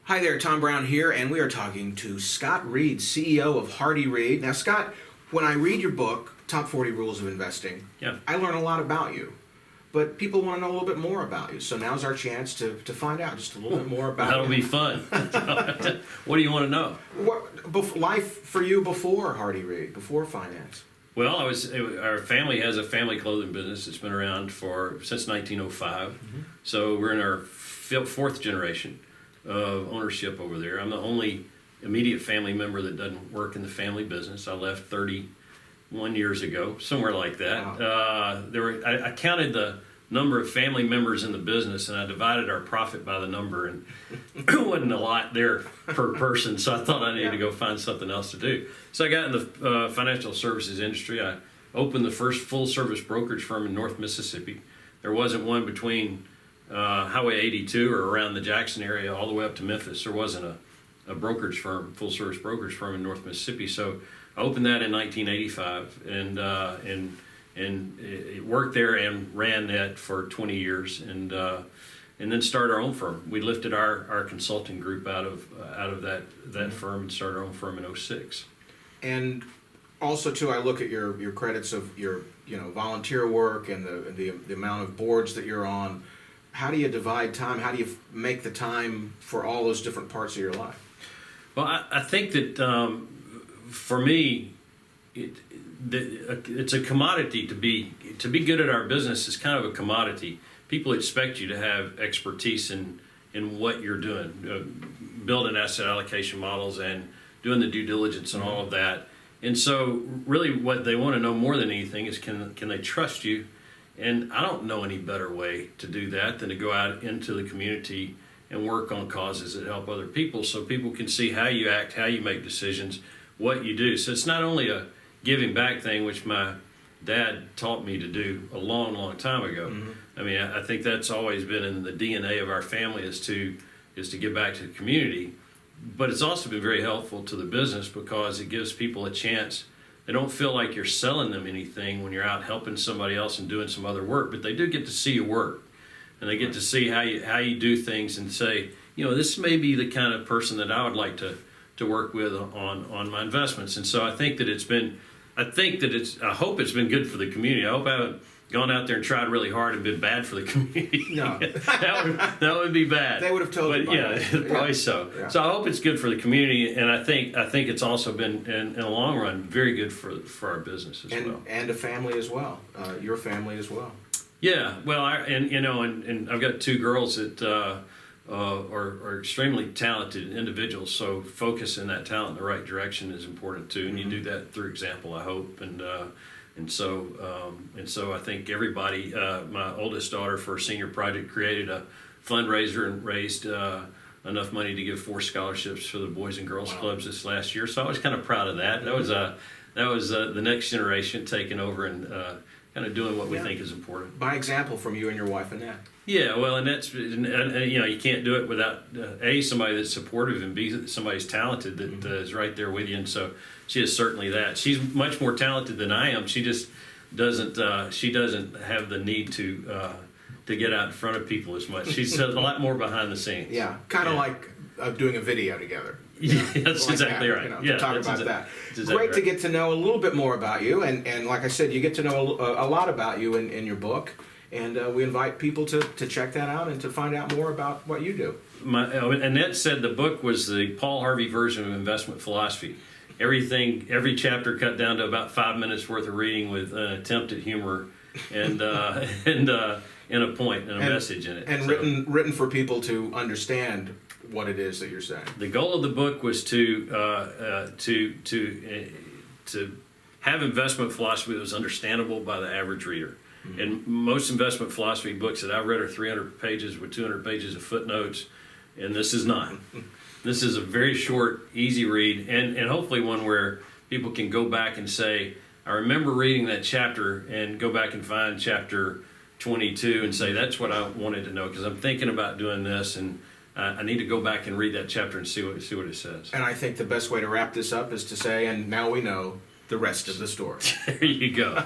Hi there, Tom Brown here, and we are talking to Scott Reed, CEO of Hardy Reed. Now, Scott, when I read your book, Top 40 Rules of Investing, I learn a lot about you. But people want to know a little bit more about you. So now's our chance to find out just a little bit more about That'll you. be fun. What do you want to know? Life for you before Hardy Reed, before finance? Well, our family has a family clothing business. It's been around since 1905. Mm-hmm. So we're in our fourth generation of ownership over there. I'm the only immediate family member that doesn't work in the family business. I left 31 years ago, somewhere like that. Wow. I counted the number of family members in the business, and I divided our profit by the number, and it wasn't a lot there per person, so I thought I needed to go find something else to do. So I got in the financial services industry. I opened the first full-service brokerage firm in North Mississippi. There wasn't one between Highway 82 or around the Jackson area all the way up to Memphis. There wasn't a brokerage firm, full-service brokerage firm in North Mississippi. So I opened that in 1985, and it worked there and ran that for 20 years, and then started our own firm. We lifted our consulting group out of that firm and started our own firm in 2006. And also, too, I look at your credits of your volunteer work and the amount of boards that you're on. How do you divide time? How do you make the time for all those different parts of your life? Well, I think that for me, it's a commodity to be good at our business is kind of a commodity. People expect you to have expertise in what you're doing, building asset allocation models and doing the due diligence and all of that. And so really what they want to know more than anything is can they trust you? And I don't know any better way to do that than to go out into the community and work on causes that help other people so people can see how you act, how you make decisions, what you do. So it's not only a giving back thing, which my dad taught me to do a long, long time ago. Mm-hmm. I mean, I think that's always been in the DNA of our family is to give back to the community. But it's also been very helpful to the business because it gives people a chance. They don't feel like you're selling them anything when you're out helping somebody else and doing some other work, but they do get to see you work. And they get to see how you do things and say, this may be the kind of person that I would like to work with on my investments. And so I think that I hope it's been good for the community. I hope I haven't gone out there and tried really hard and been bad for the community. No. that would be bad. They would have told you. But probably so. Yeah. So I hope it's good for the community, and I think it's also been in the long run very good for our business as well. And a family as well. Your family as well. Yeah. Well, and I've got two girls that are extremely talented individuals. So focus in that talent in the right direction is important too, and you do that through example, I hope. And so I think everybody. My oldest daughter, for a senior project, created a fundraiser and raised enough money to give 4 scholarships for the Boys and Girls Clubs this last year. So I was kind of proud of that. That was the next generation taking over and kind of doing what we think is important. By example from you and your wife Annette. Yeah, well, and you can't do it without A, somebody that's supportive, and B, somebody who's talented that is right there with you. And so she is certainly that. She's much more talented than I am. She just doesn't. She doesn't have the need to get out in front of people as much. She's a lot more behind the scenes. Yeah, kind of like doing a video together. Yeah, that's like exactly that, right. To talk about that. Exactly Great to get to know a little bit more about you, and like I said, you get to know a lot about you in your book, and we invite people to check that out and to find out more about what you do. Annette said the book was the Paul Harvey version of investment philosophy. Every chapter cut down to about 5 minutes worth of reading with an attempt at humor and a point and a message in it. And written for people to understand what it is that you're saying. The goal of the book was to have investment philosophy that was understandable by the average reader. Mm-hmm. And most investment philosophy books that I've read are 300 pages with 200 pages of footnotes, and this is not. This is a very short, easy read, and hopefully one where people can go back and say, I remember reading that chapter, and go back and find chapter 22 and say, that's what I wanted to know, because I'm thinking about doing this, and I need to go back and read that chapter and see what it says. And I think the best way to wrap this up is to say, and now we know the rest of the story. There you go.